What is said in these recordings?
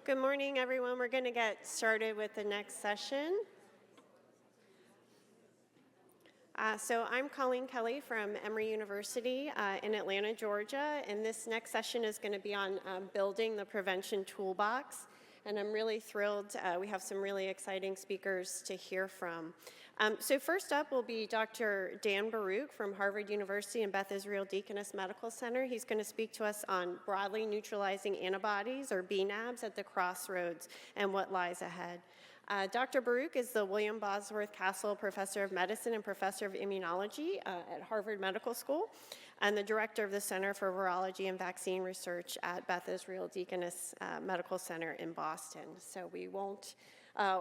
Good morning, everyone. We're going to get started with the next session. So I'm Colleen Kelly from Emory University in Atlanta, Georgia, and this next session is going to be on building the prevention toolbox. And I'm really thrilled. We have some really exciting speakers to hear from. So first up will be Dr. Dan Baruch from Harvard University and Beth Israel Deaconess Medical Center. He's going to speak to us on broadly neutralizing antibodies, or bNAbs, at the Crossroads and what lies ahead. Dr. Baruch is the William Bosworth Castle Professor of Medicine and Professor of Immunology at Harvard Medical School, and the Director of the Center for Virology and Vaccine Research at Beth Israel Deaconess Medical Center in Boston. So we won't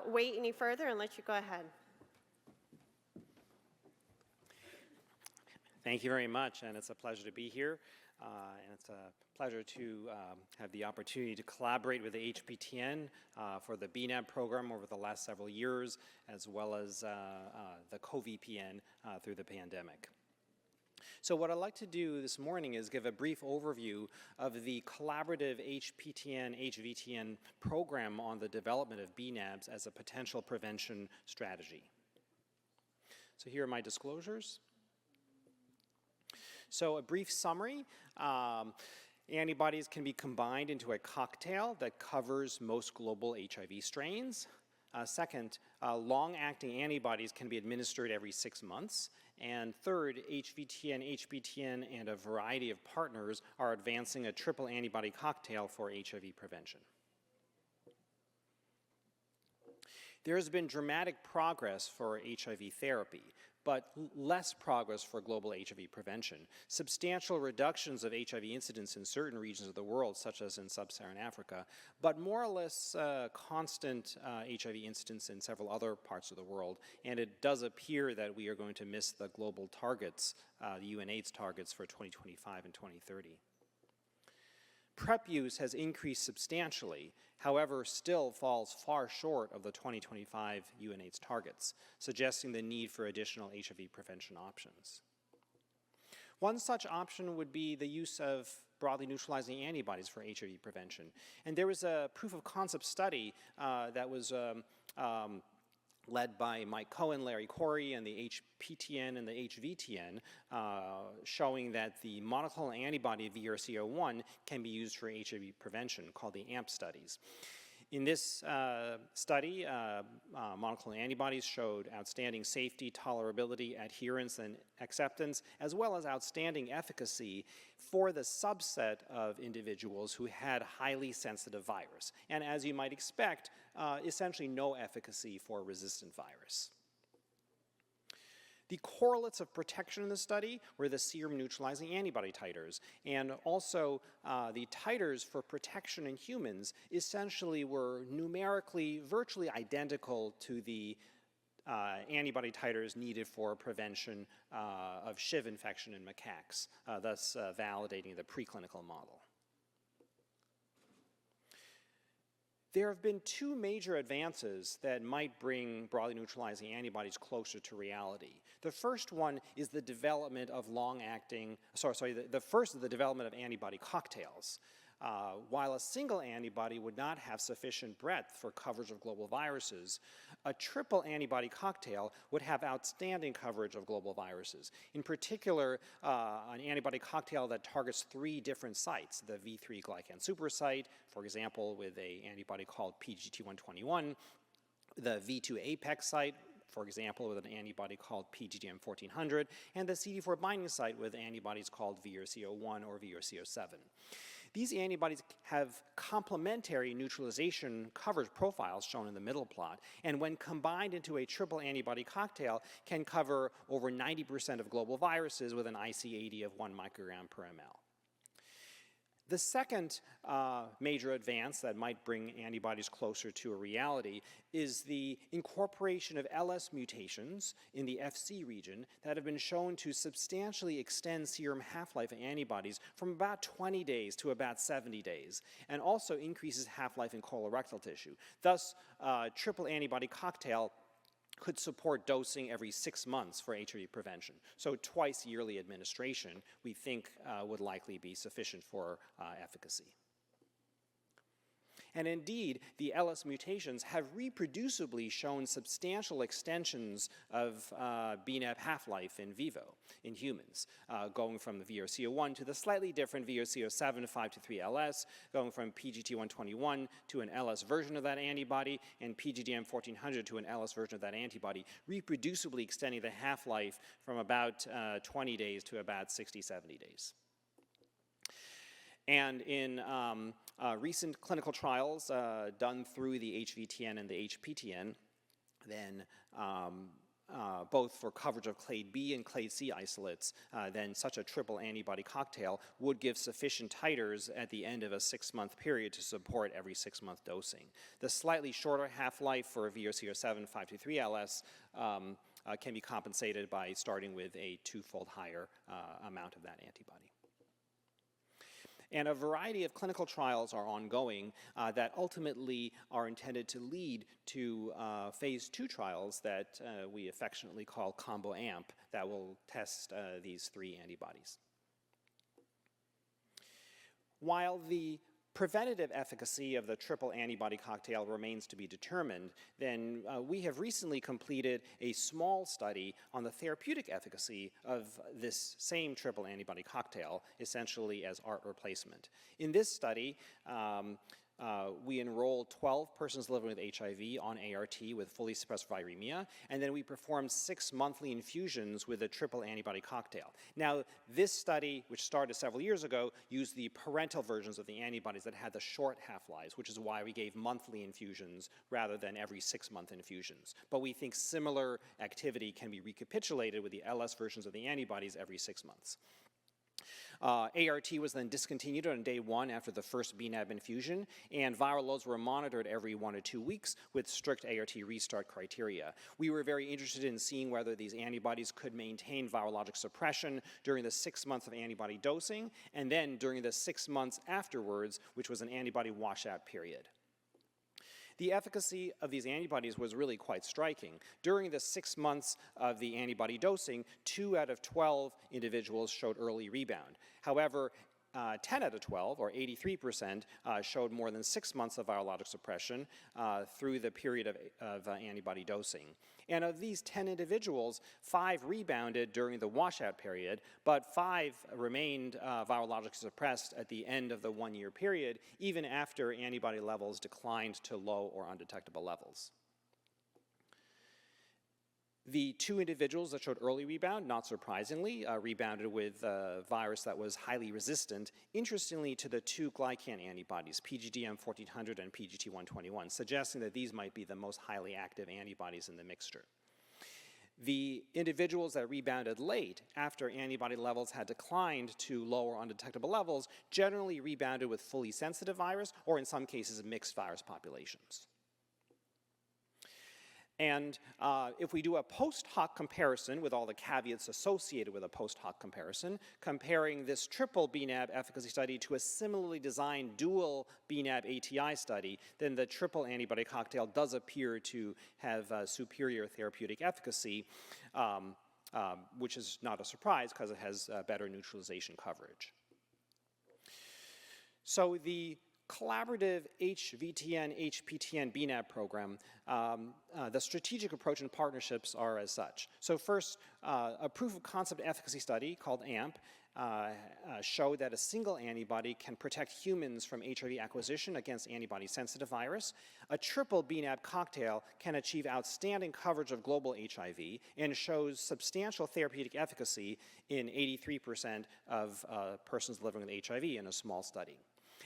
wait any further and let you go ahead. Thank you very much, and it's a pleasure to be here. And it's a pleasure to have the opportunity to collaborate with the HPTN for the bNAb program over the last several years, as well as the CoVPN through the pandemic. So what I'd like to do this morning is give a brief overview of the collaborative HPTN-HVTN program on the development of bNAbs as a potential prevention strategy. So here are my disclosures. So a brief summary, antibodies can be combined into a cocktail that covers most global HIV strains. Second, long-acting antibodies can be administered every 6 months. And third, HVTN, HPTN, and a variety of partners are advancing a triple antibody cocktail for HIV prevention. There has been dramatic progress for HIV therapy, but less progress for global HIV prevention. Substantial reductions of HIV incidence in certain regions of the world, such as in sub-Saharan Africa, but more or less constant HIV incidence in several other parts of the world. And it does appear that we are going to miss the global targets, the UN/AIDS targets for 2025 and 2030. PrEP use has increased substantially, however, still falls far short of the 2025 UN/AIDS targets, suggesting the need for additional HIV prevention options. One such option would be the use of broadly neutralizing antibodies for HIV prevention. And there was a proof of concept study that was led by Mike Cohen, Larry Corey, and the HPTN and the HVTN, showing that the monoclonal antibody VRC01 can be used for HIV prevention, called the AMP studies. In this study, monoclonal antibodies showed outstanding safety, tolerability, adherence, and acceptance, as well as outstanding efficacy for the subset of individuals who had highly sensitive virus. And as you might expect, essentially no efficacy for resistant virus. The correlates of protection in the study were the serum neutralizing antibody titers, and also the titers for protection in humans essentially were numerically virtually identical to the antibody titers needed for prevention of HIV infection in macaques, thus validating the preclinical model. There have been two major advances that might bring broadly neutralizing antibodies closer to reality. The first one is the development of the first is the development of antibody cocktails. While a single antibody would not have sufficient breadth for coverage of global viruses, a triple antibody cocktail would have outstanding coverage of global viruses. In particular, an antibody cocktail that targets 3 different sites, the V3 glycan supersite, for example, with an antibody called PGT121, the V2 apex site, for example, with an antibody called PGTM1400, and the CD4 binding site with antibodies called VRC01 or VRC07. These antibodies have complementary neutralization coverage profiles shown in the middle plot, and when combined into a triple antibody cocktail can cover over 90% of global viruses with an IC80 of 1 microgram per ml. The second major advance that might bring antibodies closer to a reality is the incorporation of LS mutations in the FC region that have been shown to substantially extend serum half-life of antibodies from about 20 days to about 70 days, and also increases half-life in colorectal tissue. Thus, triple antibody cocktail could support dosing every 6 months for HIV prevention. So twice yearly administration, we think, would likely be sufficient for efficacy. And indeed, the LS mutations have reproducibly shown substantial extensions of bNAb half-life in vivo, in humans, going from the VRC01 to the slightly different VRC07 5-3-LS, going from PGT121 to an LS version of that antibody, and PGDM1400 to an LS version of that antibody, reproducibly extending the half-life from about 20 days to about 60, 70 days. And in recent clinical trials done through the HPTN and the HPTN, then both for coverage of clade B and clade C isolates, then such a triple antibody cocktail would give sufficient titers at the end of a 6-month period to support every 6-month dosing. The slightly shorter half-life for VRC07 5-3-LS can be compensated by starting with a 2-fold higher amount of that antibody. And a variety of clinical trials are ongoing that ultimately are intended to lead to phase 2 trials that we affectionately call combo AMP that will test these 3 antibodies. While the preventative efficacy of the triple antibody cocktail remains to be determined, then we have recently completed a small study on the therapeutic efficacy of this same triple antibody cocktail, essentially as ART replacement. In this study, we enrolled 12 persons living with HIV on ART with fully suppressed viremia, and then we performed 6 monthly infusions with a triple antibody cocktail. Now, this study, which started several years ago, used the parental versions of the antibodies that had the short half-lives, which is why we gave monthly infusions rather than every 6-month infusions. But we think similar activity can be recapitulated with the LS versions of the antibodies every 6 months. ART was then discontinued on day 1 after the first bNAb infusion, and viral loads were monitored every 1 to 2 weeks with strict ART restart criteria. We were very interested in seeing whether these antibodies could maintain virologic suppression during the 6 months of antibody dosing, and then during the 6 months afterwards, which was an antibody washout period. The efficacy of these antibodies was really quite striking. During the 6 months of the antibody dosing, 2 out of 12 individuals showed early rebound. However, 10 out of 12, or 83%, showed more than 6 months of virologic suppression through the period of antibody dosing. And of these 10 individuals, 5 rebounded during the washout period, but 5 remained virologically suppressed at the end of the 1-year period, even after antibody levels declined to low or undetectable levels. The 2 individuals that showed early rebound, not surprisingly, rebounded with a virus that was highly resistant, interestingly to the 2 glycan antibodies, PGDM1400 and PGT121, suggesting that these might be the most highly active antibodies in the mixture. The individuals that rebounded late, after antibody levels had declined to low or undetectable levels, generally rebounded with fully sensitive virus, or in some cases, mixed virus populations. And if we do a post hoc comparison with all the caveats associated with a post hoc comparison, comparing this triple bNAb efficacy study to a similarly designed dual bNAb ATI study, then the triple antibody cocktail does appear to have superior therapeutic efficacy, which is not a surprise because it has better neutralization coverage. So the collaborative HPTN bNAb program, the strategic approach and partnerships are as such. So first, a proof of concept efficacy study called AMP showed that a single antibody can protect humans from HIV acquisition against antibody-sensitive virus. A triple bNAb cocktail can achieve outstanding coverage of global HIV and shows substantial therapeutic efficacy in 83% of persons living with HIV in a small study.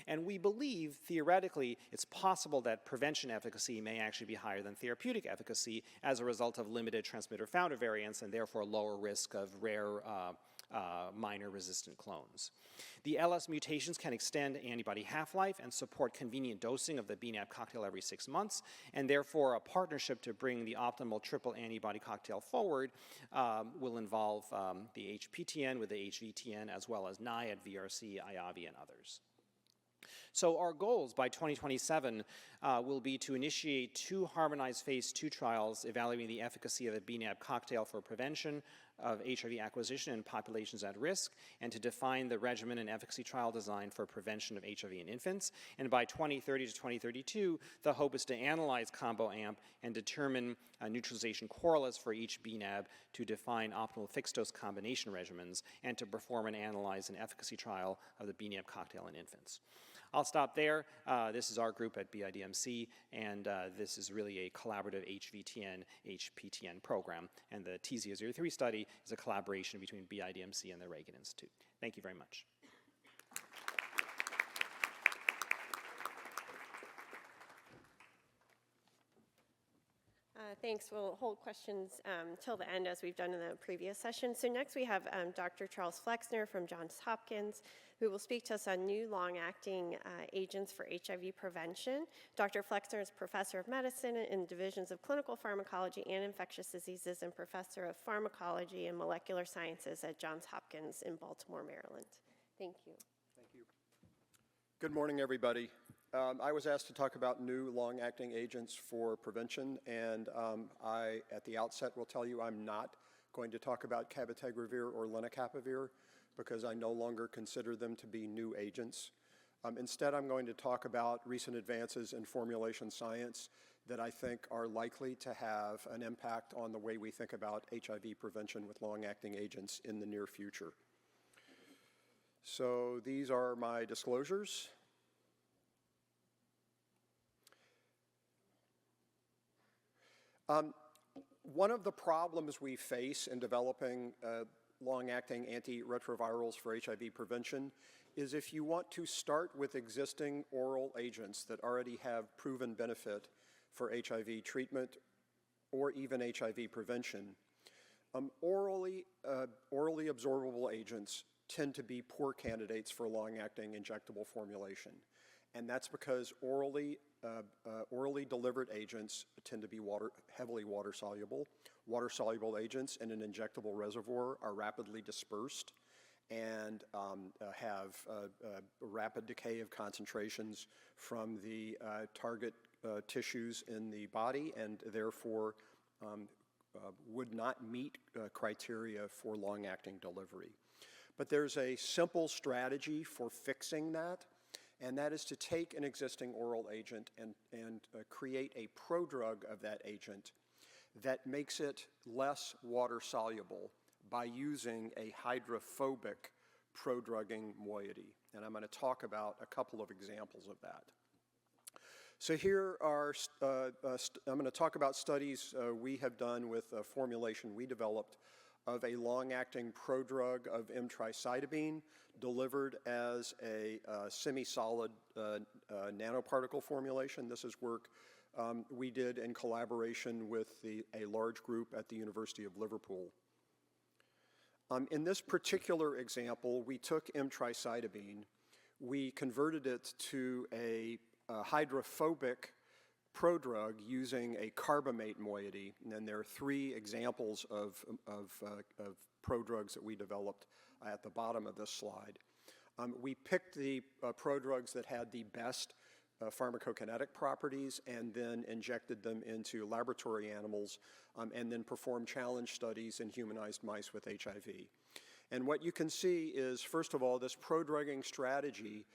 And we believe, theoretically, it's possible that prevention efficacy may actually be higher than therapeutic efficacy as a result of limited transmitter-founder variants and therefore lower risk of rare minor resistant clones. The LS mutations can extend antibody half-life and support convenient dosing of the bNAb cocktail every 6 months, and therefore a partnership to bring the optimal triple antibody cocktail forward will involve the HPTN with the HVTN as well as NIAID, VRC, IAVI, and others. So our goals by 2027 will be to initiate 2 harmonized phase 2 trials evaluating the efficacy of a bNAb cocktail for prevention of HIV acquisition in populations at risk, and to define the regimen and efficacy trial design for prevention of HIV in infants. And by 2030 to 2032, the hope is to analyze combo AMP and determine neutralization correlates for each bNAb to define optimal fixed-dose combination regimens and to perform and analyze an efficacy trial of the bNAb cocktail in infants. I'll stop there. This is our group at BIDMC, and this is really a collaborative HPTN program. And the T003 study is a collaboration between BIDMC and the Reagan Institute. Thank you very much. Thanks. We'll hold questions till the end, as we've done in the previous session. So next we have Dr. Charles Flexner from Johns Hopkins, who will speak to us on new long-acting agents for HIV prevention. Dr. Flexner is professor of medicine in divisions of clinical pharmacology and infectious diseases and professor of pharmacology and molecular sciences at Johns Hopkins in Baltimore, Maryland. Thank you. Thank you. Good morning, everybody. I was asked to talk about new long-acting agents for prevention, and I, at the outset, will tell you I'm not going to talk about cabotegravir or lenacapavir because I no longer consider them to be new agents. Instead, I'm going to talk about recent advances in formulation science that I think are likely to have an impact on the way we think about HIV prevention with long-acting agents in the near future. So these are my disclosures. One of the problems we face in developing long-acting antiretrovirals for HIV prevention is if you want to start with existing oral agents that already have proven benefit for HIV treatment or even HIV prevention, orally absorbable agents tend to be poor candidates for long-acting injectable formulation. And that's because orally delivered agents tend to be heavily water-soluble. Water-soluble agents in an injectable reservoir are rapidly dispersed and have rapid decay of concentrations from the target tissues in the body, and therefore would not meet criteria for long-acting delivery. But there's a simple strategy for fixing that, and that is to take an existing oral agent and create a prodrug of that agent that makes it less water-soluble by using a hydrophobic prodrugging moiety. And I'm going to talk about a couple of examples of that. So here are, I'm going to talk about studies we have done with a formulation we developed of a long-acting prodrug of M-tricytidine delivered as a semi-solid nanoparticle formulation. This is work we did in collaboration with a large group at the University of Liverpool. In this particular example, we took M-tricytidine, we converted it to a hydrophobic prodrug using a carbamate moiety, and then there are three examples of prodrugs that we developed at the bottom of this slide. We picked the prodrugs that had the best pharmacokinetic properties and then injected them into laboratory animals and then performed challenge studies in humanized mice with HIV. And what you can see is, first of all, this prodrugging strategy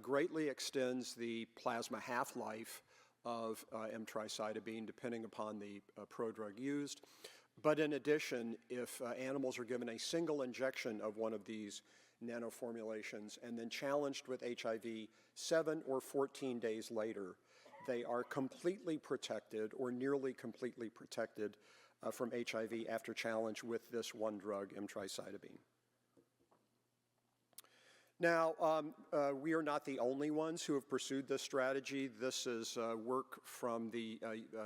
greatly extends the plasma half-life of M-tricytidine depending upon the prodrug used. But in addition, if animals are given a single injection of one of these nanoformulations and then challenged with HIV 7 or 14 days later, they are completely protected or nearly completely protected from HIV after challenge with this one drug, M-tricytidine. Now, we are not the only ones who have pursued this strategy. This is work from the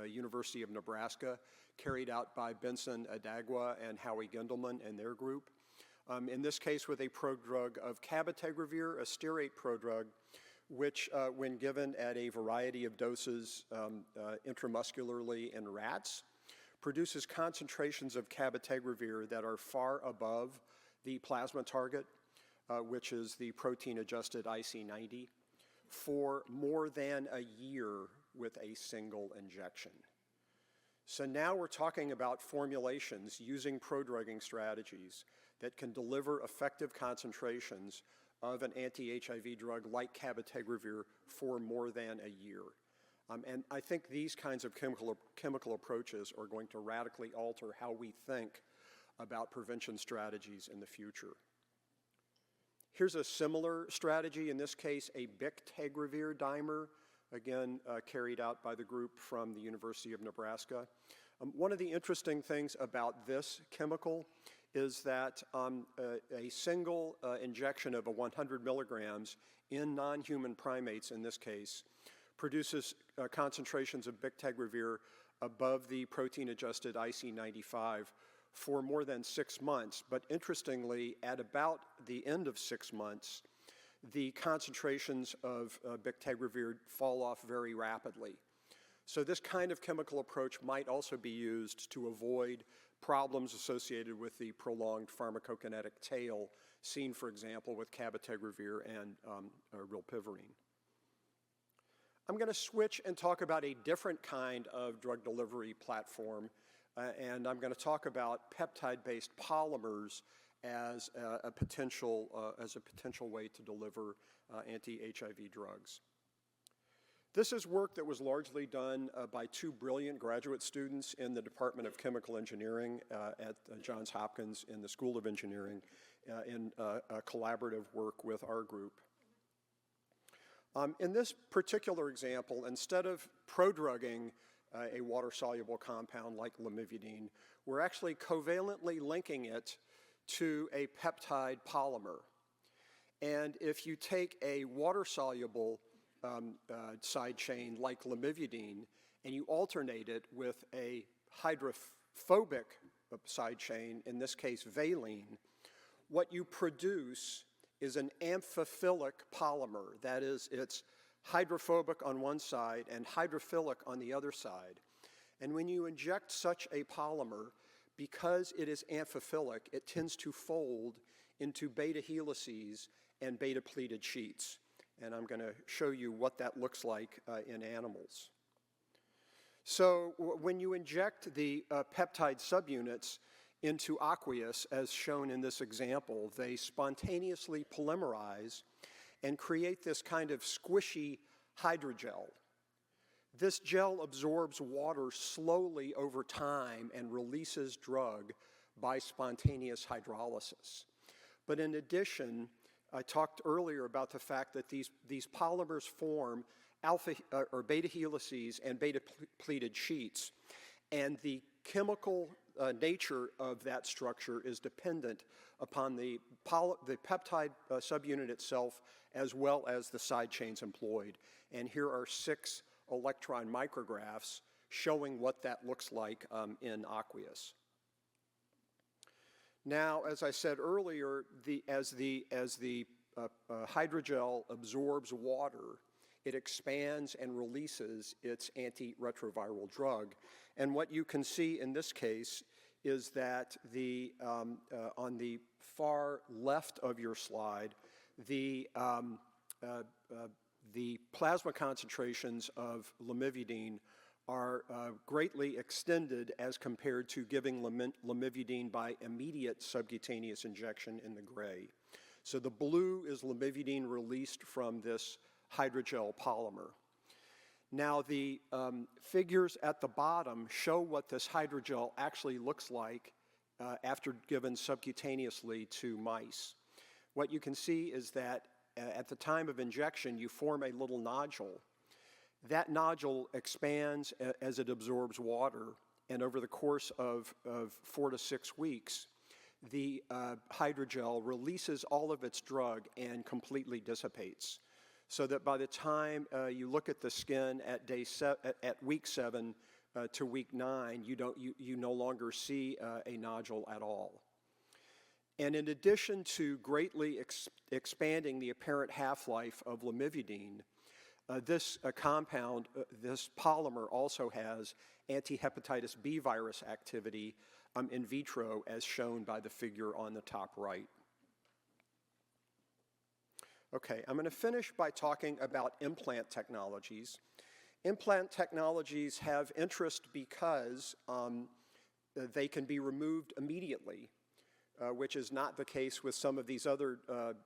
University of Nebraska carried out by Benson Adagwa and Howie Gendelman and their group. In this case with a prodrug of cabotegravir, a stearate prodrug, which when given at a variety of doses intramuscularly in rats, produces concentrations of cabotegravir that are far above the plasma target, which is the protein-adjusted IC90, for more than a year with a single injection. So now we're talking about formulations using prodrugging strategies that can deliver effective concentrations of an anti-HIV drug like cabotegravir for more than a year. And I think these kinds of chemical approaches are going to radically alter how we think about prevention strategies in the future. Here's a similar strategy, in this case a bictegravir dimer, again carried out by the group from the University of Nebraska. One of the interesting things about this chemical is that a single injection of 100 milligrams in non-human primates, in this case, produces concentrations of bictegravir above the protein-adjusted IC95 for more than 6 months. But interestingly, at about the end of 6 months, the concentrations of bictegravir fall off very rapidly. So this kind of chemical approach might also be used to avoid problems associated with the prolonged pharmacokinetic tail seen, for example, with cabotegravir and rilpivirine. I'm going to switch and talk about a different kind of drug delivery platform, and I'm going to talk about peptide-based polymers as a potential way to deliver anti-HIV drugs. This is work that was largely done by 2 brilliant graduate students in the Department of Chemical Engineering at Johns Hopkins in the School of Engineering in collaborative work with our group. In this particular example, instead of prodrugging a water-soluble compound like lamivudine, we're actually covalently linking it to a peptide polymer. And if you take a water-soluble side chain like lamivudine and you alternate it with a hydrophobic side chain, in this case valine, what you produce is an amphiphilic polymer. That is, it's hydrophobic on one side and hydrophilic on the other side. And when you inject such a polymer, because it is amphiphilic, it tends to fold into beta helices and beta pleated sheets. And I'm going to show you what that looks like in animals. So when you inject the peptide subunits into aqueous, as shown in this example, they spontaneously polymerize and create this kind of squishy hydrogel. This gel absorbs water slowly over time and releases drug by spontaneous hydrolysis. But in addition, I talked earlier about the fact that these polymers form alpha or beta helices and beta pleated sheets, and the chemical nature of that structure is dependent upon the peptide subunit itself as well as the side chains employed. And here are 6 electron micrographs showing what that looks like in aqueous. Now, as I said earlier, as the hydrogel absorbs water, it expands and releases its antiretroviral drug. And what you can see in this case is that on the far left of your slide, the plasma concentrations of lamivudine are greatly extended as compared to giving lamivudine by immediate subcutaneous injection in the gray. So the blue is lamivudine released from this hydrogel polymer. Now the figures at the bottom show what this hydrogel actually looks like after given subcutaneously to mice. What you can see is that at the time of injection you form a little nodule. That nodule expands as it absorbs water, and over the course of 4 to 6 weeks, the hydrogel releases all of its drug and completely dissipates. So that by the time you look at the skin at week 7 to week 9, you no longer see a nodule at all. And in addition to greatly expanding the apparent half-life of lamivudine, this compound, this polymer, also has anti-hepatitis B virus activity in vitro, as shown by the figure on the top right. Okay, I'm going to finish by talking about implant technologies. Implant technologies have interest because they can be removed immediately, which is not the case with some of these other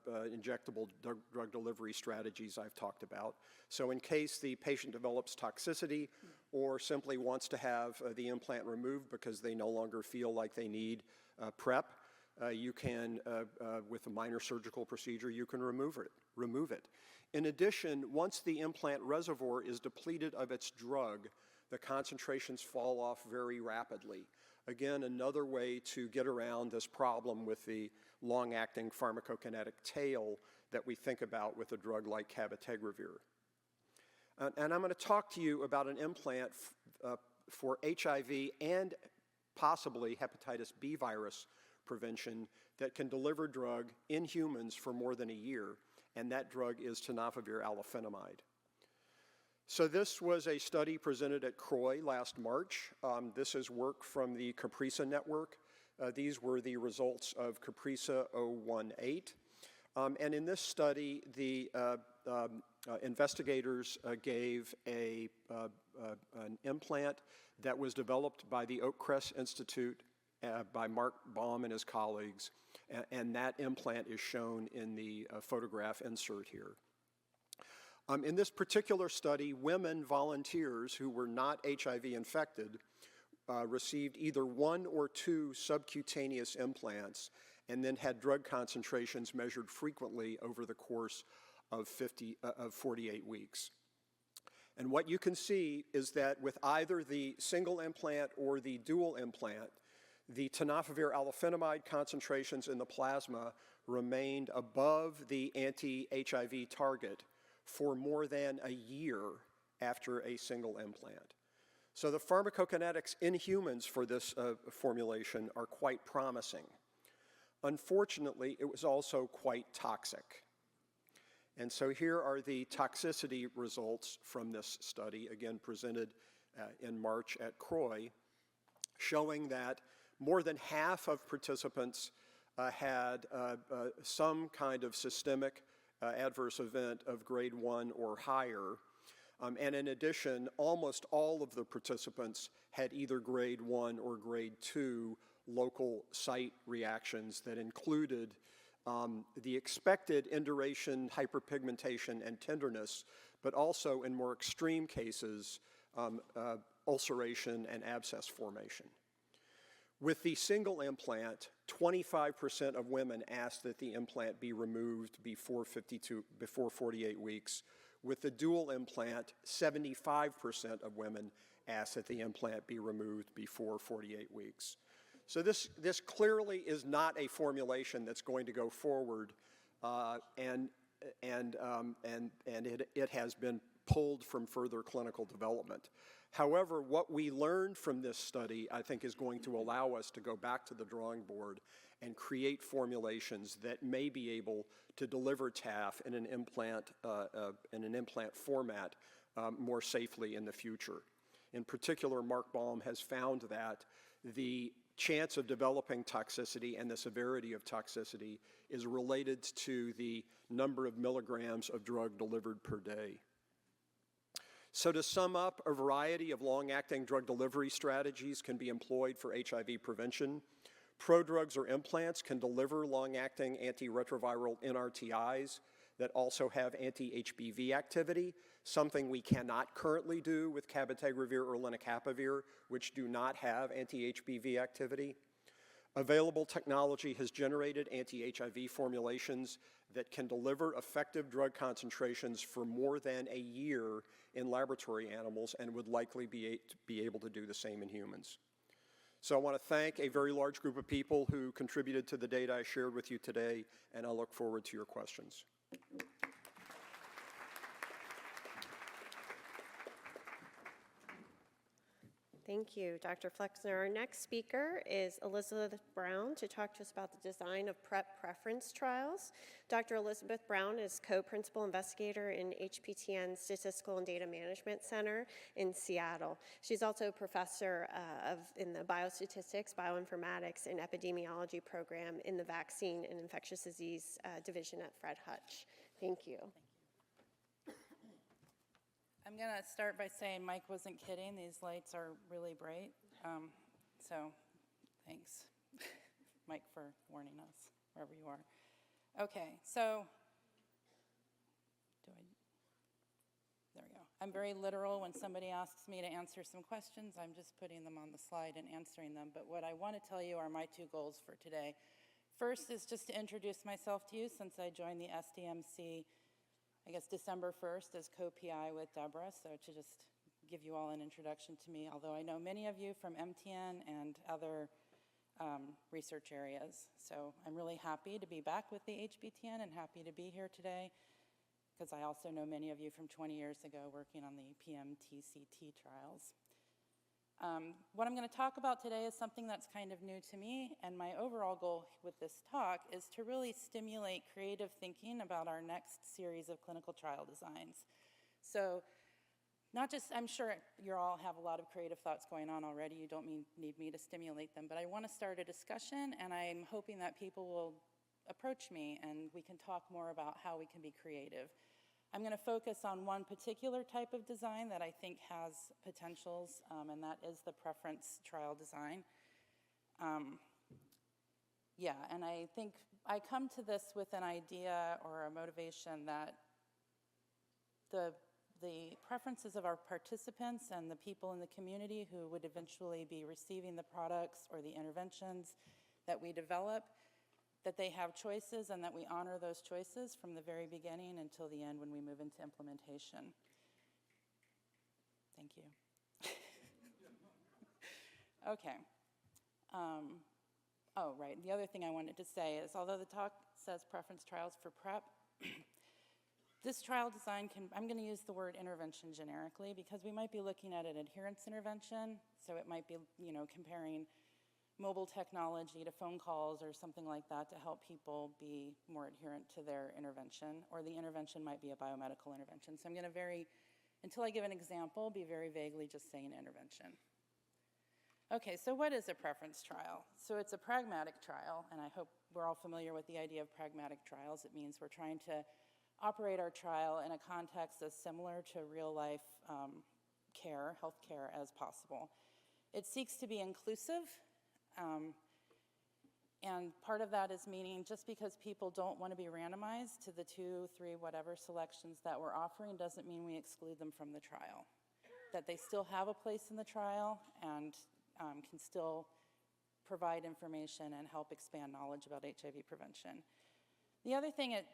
injectable drug delivery strategies I've talked about. So in case the patient develops toxicity or simply wants to have the implant removed because they no longer feel like they need PrEP, you can, with a minor surgical procedure, you can remove it. In addition, once the implant reservoir is depleted of its drug, the concentrations fall off very rapidly. Again, another way to get around this problem with the long-acting pharmacokinetic tail that we think about with a drug like cabotegravir. And I'm going to talk to you about an implant for HIV and possibly hepatitis B virus prevention that can deliver drug in humans for more than a year, and that drug is tenofovir alafenamide. So this was a study presented at CROI last March. This is work from the CAPRISA network. These were the results of CAPRISA 018. And in this study, the investigators gave an implant that was developed by the Oakcrest Institute by Mark Baum and his colleagues, and that implant is shown in the photograph insert here. In this particular study, women volunteers who were not HIV infected received either 1 or 2 subcutaneous implants and then had drug concentrations measured frequently over the course of 48 weeks. And what you can see is that with either the single implant or the dual implant, the tenofovir alafenamide concentrations in the plasma remained above the anti-HIV target for more than a year after a single implant. So the pharmacokinetics in humans for this formulation are quite promising. Unfortunately, it was also quite toxic. And so here are the toxicity results from this study, again presented in March at CROI, showing that more than half of participants had some kind of systemic adverse event of grade 1 or higher. And in addition, almost all of the participants had either grade 1 or grade 2 local site reactions that included the expected induration, hyperpigmentation, and tenderness, but also in more extreme cases, ulceration and abscess formation. With the single implant, 25% of women asked that the implant be removed before 48 weeks. With the dual implant, 75% of women asked that the implant be removed before 48 weeks. So this clearly is not a formulation that's going to go forward, and it has been pulled from further clinical development. However, what we learned from this study, I think, is going to allow us to go back to the drawing board and create formulations that may be able to deliver TAF in an implant format more safely in the future. In particular, Mark Baum has found that the chance of developing toxicity and the severity of toxicity is related to the number of milligrams of drug delivered per day. So to sum up, a variety of long-acting drug delivery strategies can be employed for HIV prevention. Prodrugs or implants can deliver long-acting antiretroviral NRTIs that also have anti-HBV activity, something we cannot currently do with cabotegravir or lenacapavir, which do not have anti-HBV activity. Available technology has generated anti-HIV formulations that can deliver effective drug concentrations for more than a year in laboratory animals and would likely be able to do the same in humans. So I want to thank a very large group of people who contributed to the data I shared with you today, and I look forward to your questions. Thank you, Dr. Flexner. Our next speaker is Elizabeth Brown to talk to us about the design of PrEP preference trials. Dr. Elizabeth Brown is co-principal investigator in HPTN Statistical and Data Management Center in Seattle. She's also a professor in the biostatistics, bioinformatics, and epidemiology program in the Vaccine and Infectious Disease Division at Fred Hutch. Thank you. I'm going to start by saying Mike wasn't kidding. These lights are really bright. So thanks, Mike, for warning us, wherever you are. Okay, so there we go. I'm very literal. When somebody asks me to answer some questions, I'm just putting them on the slide and answering them. But what I want to tell you are my 2 goals for today. First is just to introduce myself to you, since I joined the SDMC, I guess, December 1st as co-PI with Deborah, so to just give you all an introduction to me, although I know many of you from MTN and other research areas. So I'm really happy to be back with the HPTN and happy to be here today, because I also know many of you from 20 years ago working on the PMTCT trials. What I'm going to talk about today is something that's kind of new to me, and my overall goal with this talk is to really stimulate creative thinking about our next series of clinical trial designs. So not just, I'm sure you all have a lot of creative thoughts going on already. You don't need me to stimulate them, but I want to start a discussion, and I'm hoping that people will approach me and we can talk more about how we can be creative. I'm going to focus on one particular type of design that I think has potentials, and that is the preference trial design. And I think I come to this with an idea or a motivation that the preferences of our participants and the people in the community who would eventually be receiving the products or the interventions that we develop, that they have choices and that we honor those choices from the very beginning until the end when we move into implementation. Thank you. Okay. Oh, right. The other thing I wanted to say is, although the talk says preference trials for PrEP, this trial design I'm going to use the word intervention generically because we might be looking at an adherence intervention, so it might be, comparing mobile technology to phone calls or something like that to help people be more adherent to their intervention, or the intervention might be a biomedical intervention. So I'm going to until I give an example, be very vaguely just saying intervention. Okay, so what is a preference trial? So it's a pragmatic trial, and I hope we're all familiar with the idea of pragmatic trials. It means we're trying to operate our trial in a context as similar to real-life health care as possible. It seeks to be inclusive, and part of that is meaning just because people don't want to be randomized to the 2, 3, whatever selections that we're offering doesn't mean we exclude them from the trial. That they still have a place in the trial and can still provide information and help expand knowledge about HIV prevention. The other thing it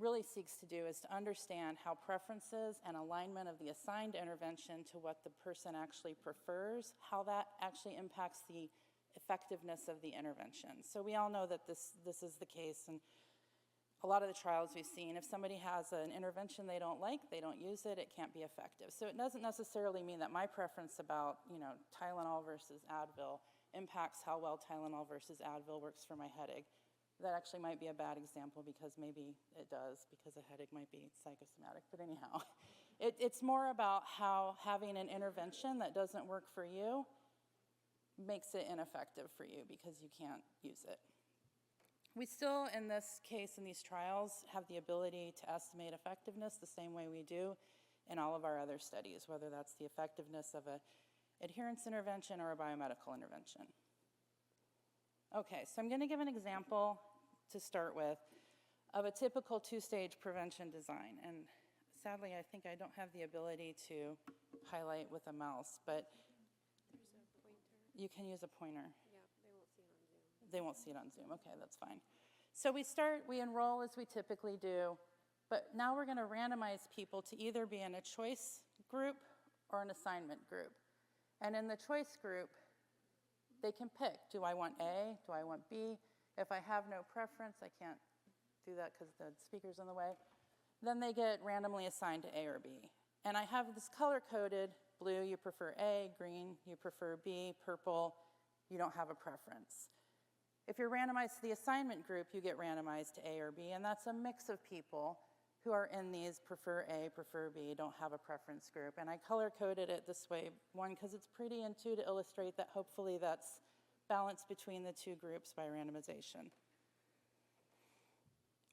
really seeks to do is to understand how preferences and alignment of the assigned intervention to what the person actually prefers, how that actually impacts the effectiveness of the intervention. So we all know that this is the case, and a lot of the trials we've seen, if somebody has an intervention they don't like, they don't use it, it can't be effective. So it doesn't necessarily mean that my preference about, Tylenol versus Advil impacts how well Tylenol versus Advil works for my headache. That actually might be a bad example because maybe it does, because a headache might be psychosomatic, but anyhow. It's more about how having an intervention that doesn't work for you makes it ineffective for you because you can't use it. We still, in this case, in these trials, have the ability to estimate effectiveness the same way we do in all of our other studies, whether that's the effectiveness of an adherence intervention or a biomedical intervention. Okay, so I'm going to give an example to start with of a typical 2-stage prevention design. And sadly, I think I don't have the ability to highlight with a mouse, but you can use a pointer. Yeah, they won't see it on Zoom. They won't see it on Zoom. Okay, that's fine. So we enroll as we typically do, but now we're going to randomize people to either be in a choice group or an assignment group. And in the choice group, they can pick, do I want A, do I want B? If I have no preference, I can't do that because the speaker's in the way, then they get randomly assigned to A or B. And I have this color-coded: blue, you prefer A; green, you prefer B; purple, you don't have a preference. If you're randomized to the assignment group, you get randomized to A or B, and that's a mix of people who are in these prefer A, prefer B, don't have a preference group. And I color-coded it this way, one, because it's pretty, and two, to illustrate that hopefully that's balance between the two groups by randomization.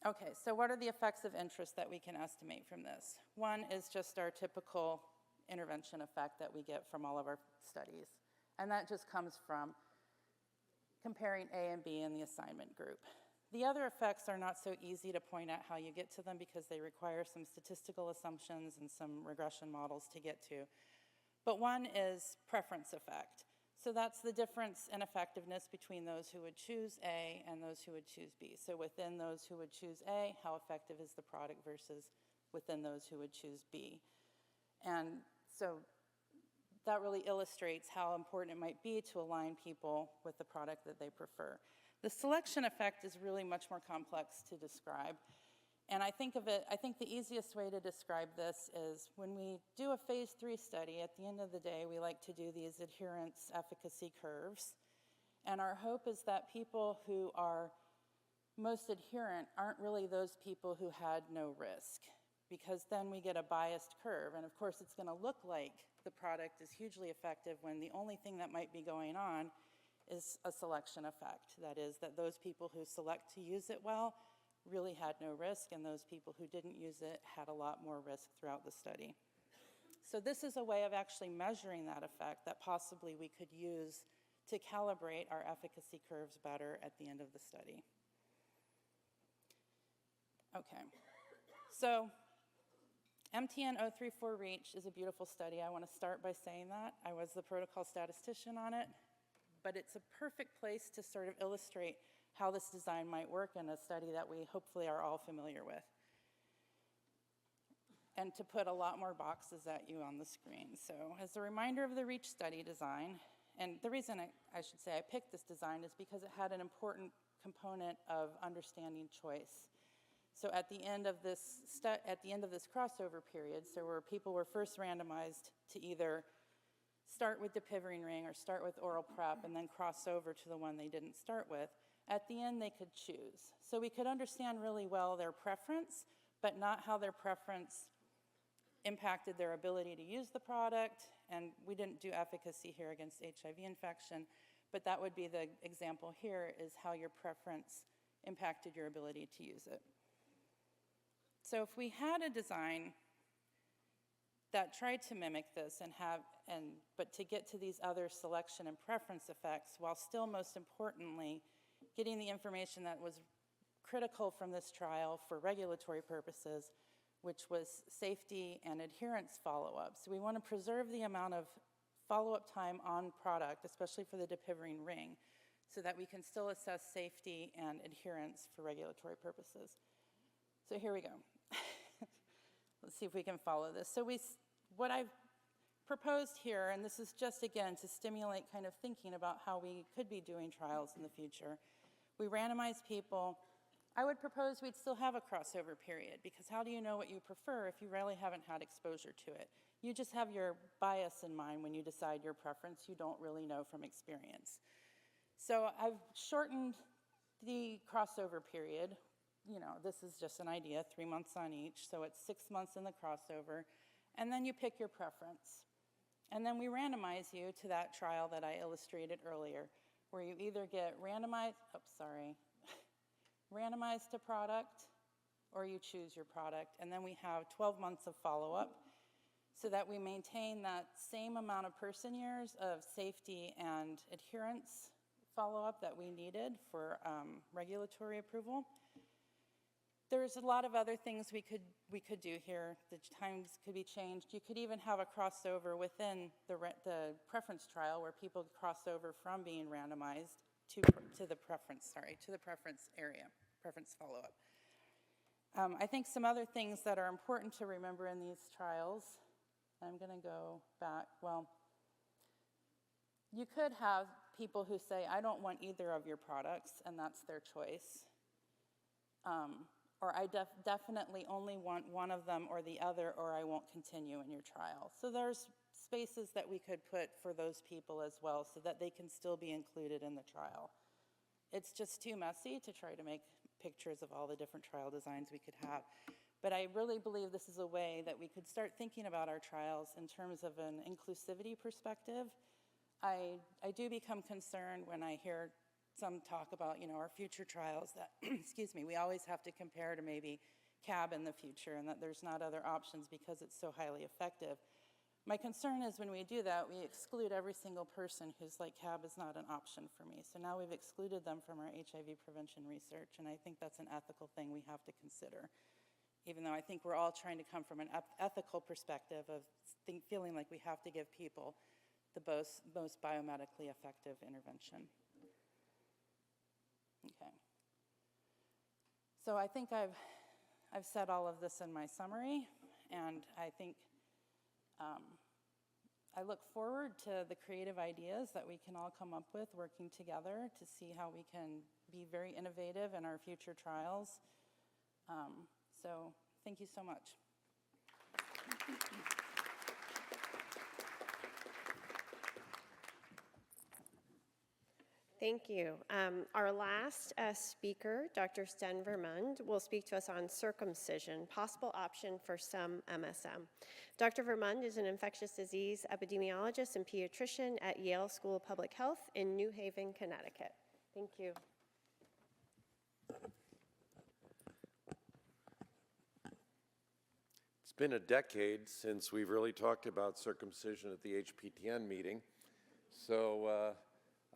Okay, so what are the effects of interest that we can estimate from this? One is just our typical intervention effect that we get from all of our studies. And that just comes from comparing A and B in the assignment group. The other effects are not so easy to point out how you get to them because they require some statistical assumptions and some regression models to get to. But one is preference effect. So that's the difference in effectiveness between those who would choose A and those who would choose B. So within those who would choose A, how effective is the product versus within those who would choose B. And so that really illustrates how important it might be to align people with the product that they prefer. The selection effect is really much more complex to describe. And I think the easiest way to describe this is when we do a phase 3 study, at the end of the day, we like to do these adherence efficacy curves. And our hope is that people who are most adherent aren't really those people who had no risk, because then we get a biased curve. And of course, it's going to look like the product is hugely effective when the only thing that might be going on is a selection effect. That is, that those people who select to use it well really had no risk, and those people who didn't use it had a lot more risk throughout the study. So this is a way of actually measuring that effect that possibly we could use to calibrate our efficacy curves better at the end of the study. Okay, so MTN 034 REACH is a beautiful study. I want to start by saying that. I was the protocol statistician on it, but it's a perfect place to sort of illustrate how this design might work in a study that we hopefully are all familiar with. And to put a lot more boxes at you on the screen. So as a reminder of the REACH study design, and the reason I should say I picked this design is because it had an important component of understanding choice. So at the end of this crossover period, so where people were first randomized to either start with depivorine ring or start with oral prep and then cross over to the one they didn't start with, at the end they could choose. So we could understand really well their preference, but not how their preference impacted their ability to use the product. And we didn't do efficacy here against HIV infection, but that would be the example here, is how your preference impacted your ability to use it. So if we had a design that tried to mimic this but to get to these other selection and preference effects, while still most importantly getting the information that was critical from this trial for regulatory purposes, which was safety and adherence follow-up. So we want to preserve the amount of follow-up time on product, especially for the depivorine ring, so that we can still assess safety and adherence for regulatory purposes. So here we go. Let's see if we can follow this. So what I've proposed here, and this is just, again, to stimulate kind of thinking about how we could be doing trials in the future. We randomize people. I would propose we'd still have a crossover period, because how do you know what you prefer if you really haven't had exposure to it? You just have your bias in mind when you decide your preference. You don't really know from experience. So I've shortened the crossover period. You know, this is just an idea, 3 months on each, so it's 6 months in the crossover, and then you pick your preference. And then we randomize you to that trial that I illustrated earlier, where you either get randomized to product, or you choose your product, and then we have 12 months of follow-up, so that we maintain that same amount of person years of safety and adherence follow-up that we needed for regulatory approval. There's a lot of other things we could do here. The times could be changed. You could even have a crossover within the preference trial, where people cross over from being randomized to the preference area, preference follow-up. I think some other things that are important to remember in these trials, I'm going to go back. Well, you could have people who say, I don't want either of your products, and that's their choice. Or I definitely only want one of them or the other, or I won't continue in your trial. So there's spaces that we could put for those people as well, so that they can still be included in the trial. It's just too messy to try to make pictures of all the different trial designs we could have. But I really believe this is a way that we could start thinking about our trials in terms of an inclusivity perspective. I do become concerned when I hear some talk about, our future trials that, excuse me, we always have to compare to maybe CAB in the future, and that there's not other options because it's so highly effective. My concern is when we do that, we exclude every single person who's like, HAB is not an option for me. So now we've excluded them from our HIV prevention research, and I think that's an ethical thing we have to consider. Even though I think we're all trying to come from an ethical perspective of feeling like we have to give people the most biomedically effective intervention. Okay. So I think I've said all of this in my summary, and I think I look forward to the creative ideas that we can all come up with working together to see how we can be very innovative in our future trials. So thank you so much. Thank you. Our last speaker, Dr. Sten Vermund, will speak to us on circumcision, possible option for some MSM. Dr. Vermund is an infectious disease epidemiologist and pediatrician at Yale School of Public Health in New Haven, Connecticut. Thank you. It's been a decade since we've really talked about circumcision at the HPTN meeting, so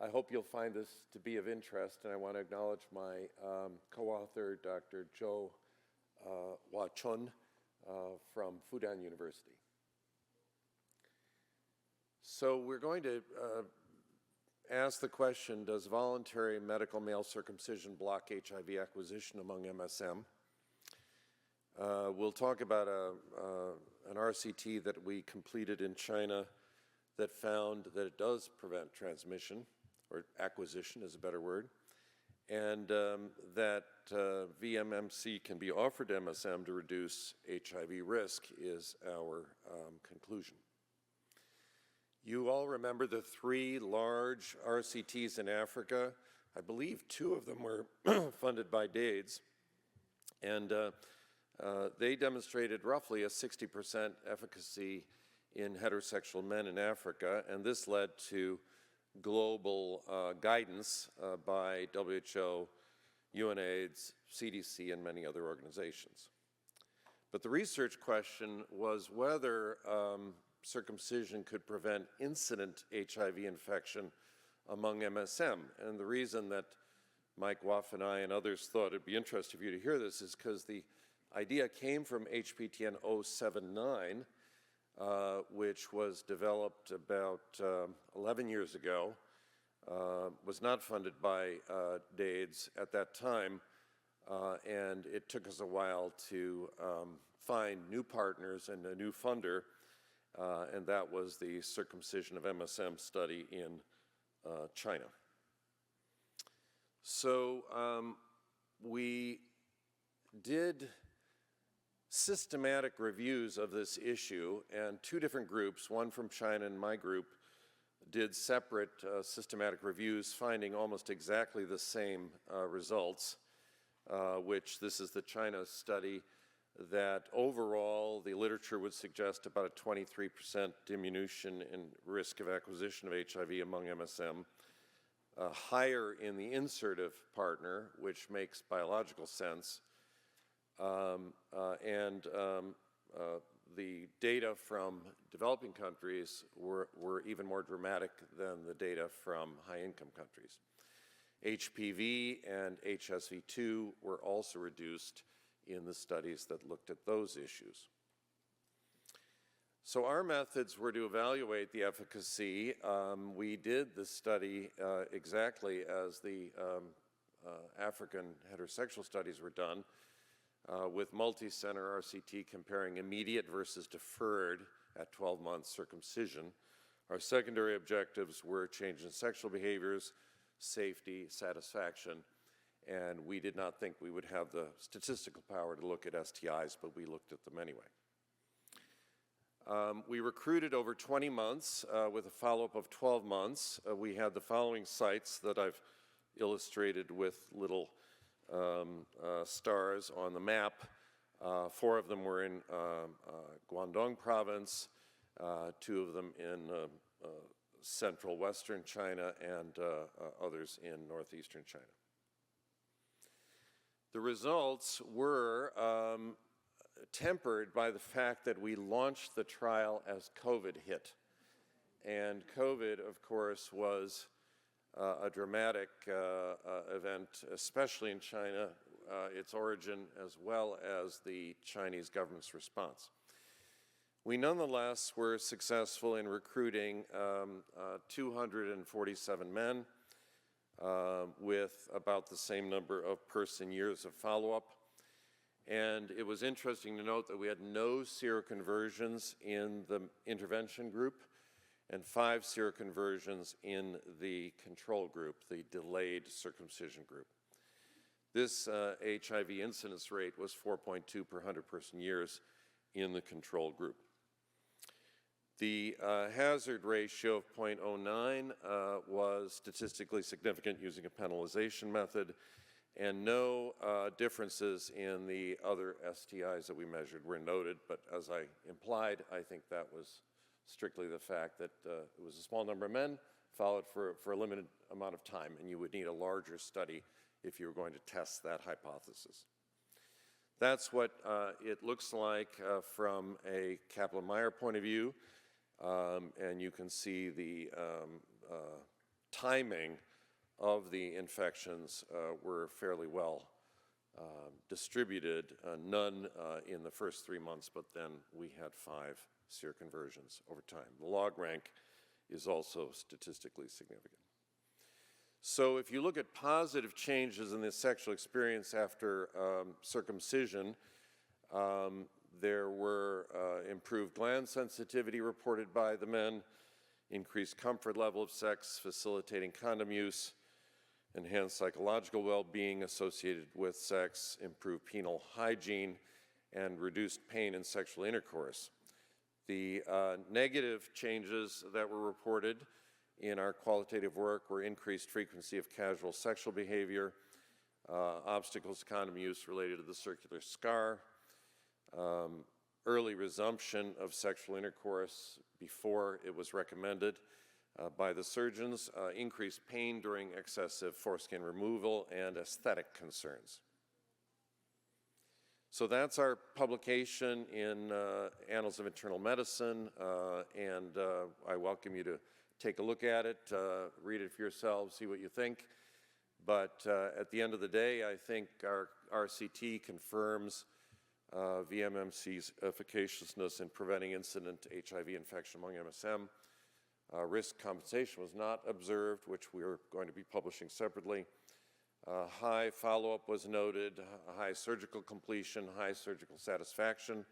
I hope you'll find this to be of interest, and I want to acknowledge my co-author, Dr. Jo Hwa Chun from Fudan University. So we're going to ask the question, does voluntary medical male circumcision block HIV acquisition among MSM? We'll talk about an RCT that we completed in China that found that it does prevent transmission, or acquisition is a better word, and that VMMC can be offered to MSM to reduce HIV risk is our conclusion. You all remember the 3 large RCTs in Africa. I believe 2 of them were funded by DAIDS, and they demonstrated roughly a 60% efficacy in heterosexual men in Africa, and this led to global guidance by WHO, UNAIDS, CDC, and many other organizations. But the research question was whether circumcision could prevent incident HIV infection among MSM. And the reason that Mike Waff and I and others thought it'd be interesting for you to hear this is because the idea came from HPTN 079, which was developed about 11 years ago, was not funded by DAIDS at that time, and it took us a while to find new partners and a new funder, and that was the circumcision of MSM study in China. So we did systematic reviews of this issue, and 2 different groups, one from China and my group, did separate systematic reviews finding almost exactly the same results, which this is the China study, that overall the literature would suggest about a 23% diminution in risk of acquisition of HIV among MSM, higher in the insertive partner, which makes biological sense, the data from developing countries were even more dramatic than the data from high-income countries. HPV and HSV2 were also reduced in the studies that looked at those issues. So our methods were to evaluate the efficacy. We did the study exactly as the African heterosexual studies were done, with multi-center RCT comparing immediate versus deferred at 12 months circumcision. Our secondary objectives were change in sexual behaviors, safety, satisfaction, and we did not think we would have the statistical power to look at STIs, but we looked at them anyway. We recruited over 20 months with a follow-up of 12 months. We had the following sites that I've illustrated with little stars on the map. 4 of them were in Guangdong province, 2 of them in central western China, and others in northeastern China. The results were tempered by the fact that we launched the trial as COVID hit. And COVID, of course, was a dramatic event, especially in China, its origin as well as the Chinese government's response. We nonetheless were successful in recruiting 247 men with about the same number of person years of follow-up. And it was interesting to note that we had no seroconversions in the intervention group and 5 seroconversions in the control group, the delayed circumcision group. This HIV incidence rate was 4.2 per 100 person years in the control group. The hazard ratio of 0.09 was statistically significant using a penalization method, and no differences in the other STIs that we measured were noted, but as I implied, I think that was strictly the fact that it was a small number of men followed for a limited amount of time, and you would need a larger study if you were going to test that hypothesis. That's what it looks like from a Kaplan-Meier point of view, and you can see the timing of the infections were fairly well distributed, none in the first 3 months, but then we had 5 seroconversions over time. The log rank is also statistically significant. So if you look at positive changes in the sexual experience after circumcision, there were improved gland sensitivity reported by the men, increased comfort level of sex, facilitating condom use, enhanced psychological well-being associated with sex, improved penile hygiene, and reduced pain in sexual intercourse. The negative changes that were reported in our qualitative work were increased frequency of casual sexual behavior, obstacles to condom use related to the circular scar, early resumption of sexual intercourse before it was recommended by the surgeons, increased pain during excessive foreskin removal, and aesthetic concerns. So that's our publication in Annals of Internal Medicine, and I welcome you to take a look at it, read it for yourselves, see what you think. But at the end of the day, I think our RCT confirms VMMC's efficaciousness in preventing incident HIV infection among MSM. Risk compensation was not observed, which we are going to be publishing separately. High follow-up was noted, high surgical completion, high surgical satisfaction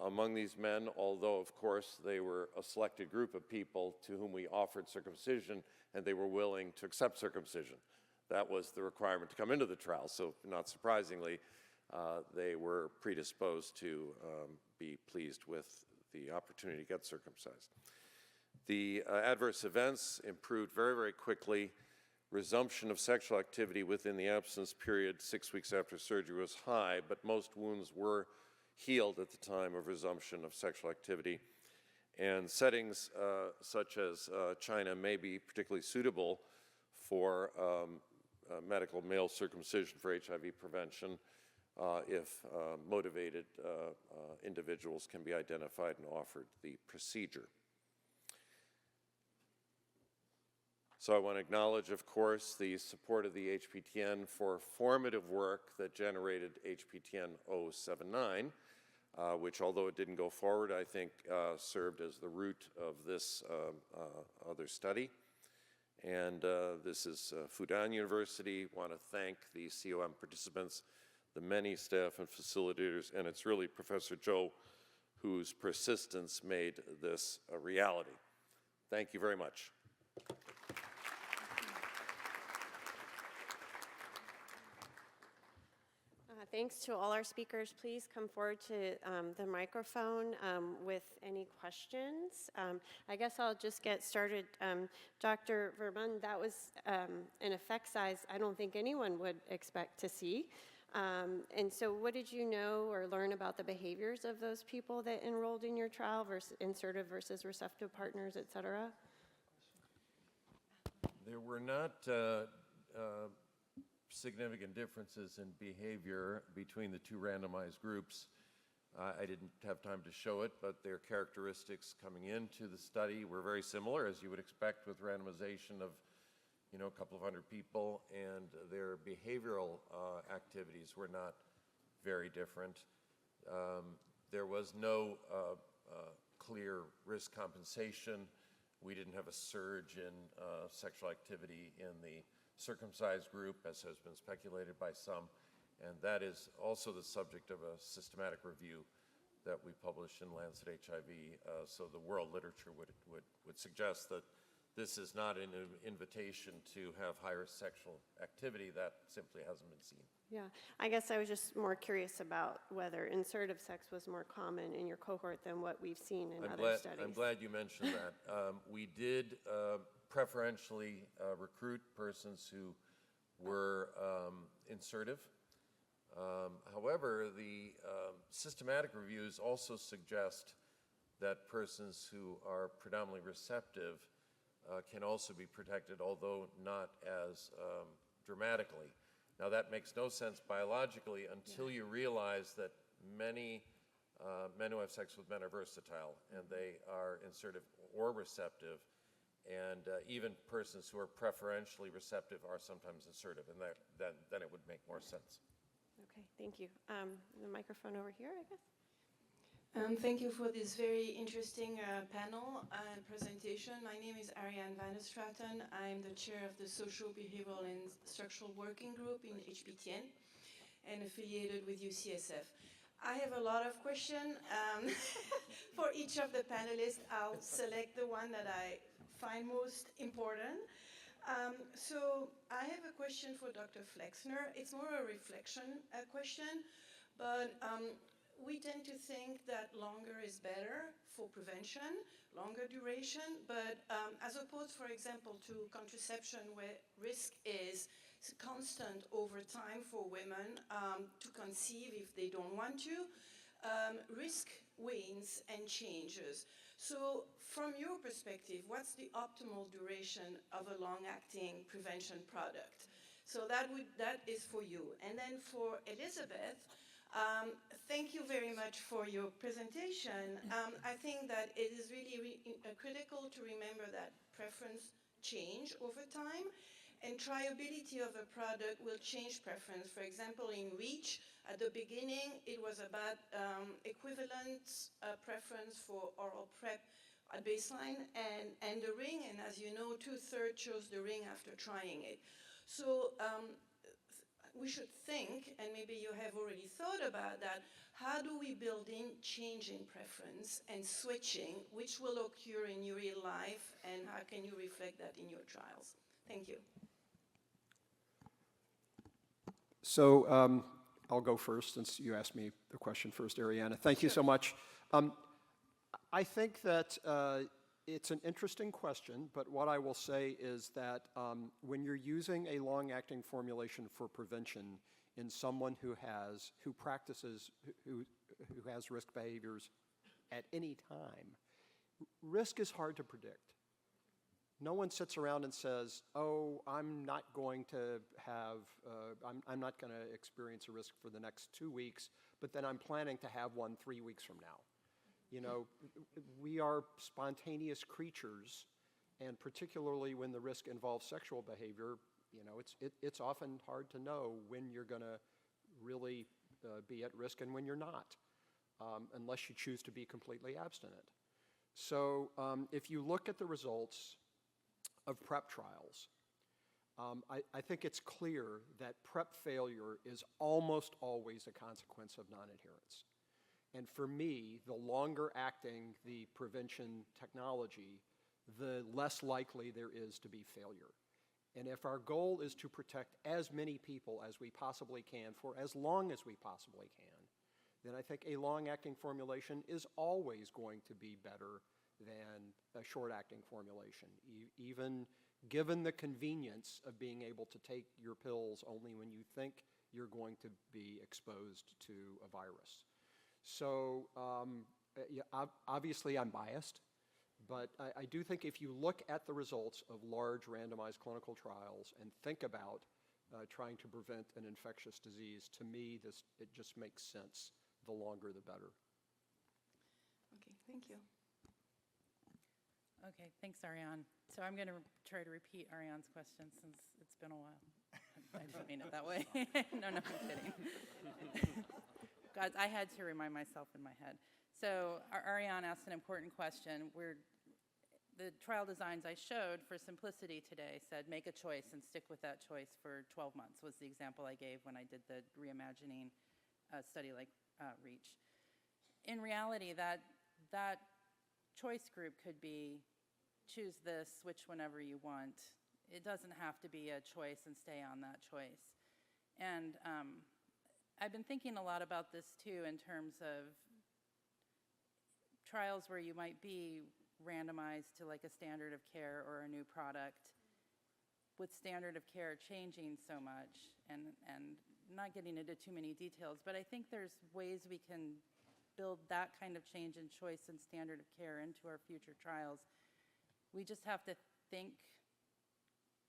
among these men, although, of course, they were a selected group of people to whom we offered circumcision, and they were willing to accept circumcision. That was the requirement to come into the trial, so not surprisingly, they were predisposed to be pleased with the opportunity to get circumcised. The adverse events improved very, very quickly. Resumption of sexual activity within the abstinence period 6 weeks after surgery was high, but most wounds were healed at the time of resumption of sexual activity. And settings such as China may be particularly suitable for medical male circumcision for HIV prevention if motivated individuals can be identified and offered the procedure. So I want to acknowledge, of course, the support of the HPTN for formative work that generated HPTN 079, which, although it didn't go forward, I think served as the root of this other study. And this is Fudan University. I want to thank the COM participants, the many staff and facilitators, and it's really Professor Zhou whose persistence made this a reality. Thank you very much. Thanks to all our speakers. Please come forward to the microphone with any questions. I guess I'll just get started. Dr. Vermund, that was an effect size I don't think anyone would expect to see. And so what did you know or learn about the behaviors of those people that enrolled in your trial versus insertive versus receptive partners, et cetera? There were not significant differences in behavior between the two randomized groups. I didn't have time to show it, but their characteristics coming into the study were very similar, as you would expect with randomization of, a couple of hundred people, and their behavioral activities were not very different. There was no clear risk compensation. We didn't have a surge in sexual activity in the circumcised group, as has been speculated by some, and that is also the subject of a systematic review that we published in Lancet HIV. So the world literature would suggest that this is not an invitation to have high-risk sexual activity. That simply hasn't been seen. Yeah, I guess I was just more curious about whether insertive sex was more common in your cohort than what we've seen in other studies. I'm glad you mentioned that. We did preferentially recruit persons who were insertive. However, the systematic reviews also suggest that persons who are predominantly receptive can also be protected, although not as dramatically. Now, that makes no sense biologically until you realize that many men who have sex with men are versatile, and they are insertive or receptive, and even persons who are preferentially receptive are sometimes insertive, and then it would make more sense. Okay, thank you. The microphone over here, I guess. Thank you for this very interesting panel and presentation. My name is Ariane Van der Straten. I'm the chair of the Social, Behavioral and Structural Working Group in HPTN and affiliated with UCSF. I have a lot of questions for each of the panelists. I'll select the one that I find most important. So I have a question for Dr. Flexner. It's more a reflection question, but we tend to think that longer is better for prevention, longer duration, but as opposed, for example, to contraception where risk is constant over time for women to conceive if they don't want to, risk wanes and changes. So from your perspective, what's the optimal duration of a long-acting prevention product? So that is for you. And then for Elizabeth, thank you very much for your presentation. I think that it is really critical to remember that preference change over time, and triability of a product will change preference. For example, in REACH, at the beginning, it was about equivalent preference for oral PrEP at baseline and the ring, and as you know, 2/3 chose the ring after trying it. So we should think, and maybe you have already thought about that, how do we build in change in preference and switching, which will occur in your real life, and how can you reflect that in your trials? Thank you. So I'll go first since you asked me the question first, Ariana. Thank you so much. I think that it's an interesting question, but what I will say is that when you're using a long-acting formulation for prevention in someone who has risk behaviors at any time, risk is hard to predict. No one sits around and says, "Oh, I'm not going to experience a risk for the next 2 weeks, but then I'm planning to have one 3 weeks from now." You know, we are spontaneous creatures, and particularly when the risk involves sexual behavior, you know, it's often hard to know when you're going to really be at risk and when you're not, unless you choose to be completely abstinent. So if you look at the results of PrEP trials, I think it's clear that PrEP failure is almost always a consequence of non-adherence. And for me, the longer acting the prevention technology, the less likely there is to be failure. And if our goal is to protect as many people as we possibly can for as long as we possibly can, then I think a long-acting formulation is always going to be better than a short-acting formulation, even given the convenience of being able to take your pills only when you think you're going to be exposed to a virus. So obviously I'm biased, but I do think if you look at the results of large randomized clinical trials and think about trying to prevent an infectious disease, to me it just makes sense. The longer the better. Thank you. Okay, thanks, Ariane. So I'm going to try to repeat Ariane's question since it's been a while. I didn't mean it that way. No, I'm kidding. God, I had to remind myself in my head. So Ariane asked an important question. The trial designs I showed for simplicity today said make a choice and stick with that choice for 12 months was the example I gave when I did the reimagining study like REACH. In reality, that choice group could be choose this, switch whenever you want. It doesn't have to be a choice and stay on that choice. And I've been thinking a lot about this too in terms of trials where you might be randomized to like a standard of care or a new product with standard of care changing so much and not getting into too many details, but I think there's ways we can build that kind of change in choice and standard of care into our future trials. We just have to think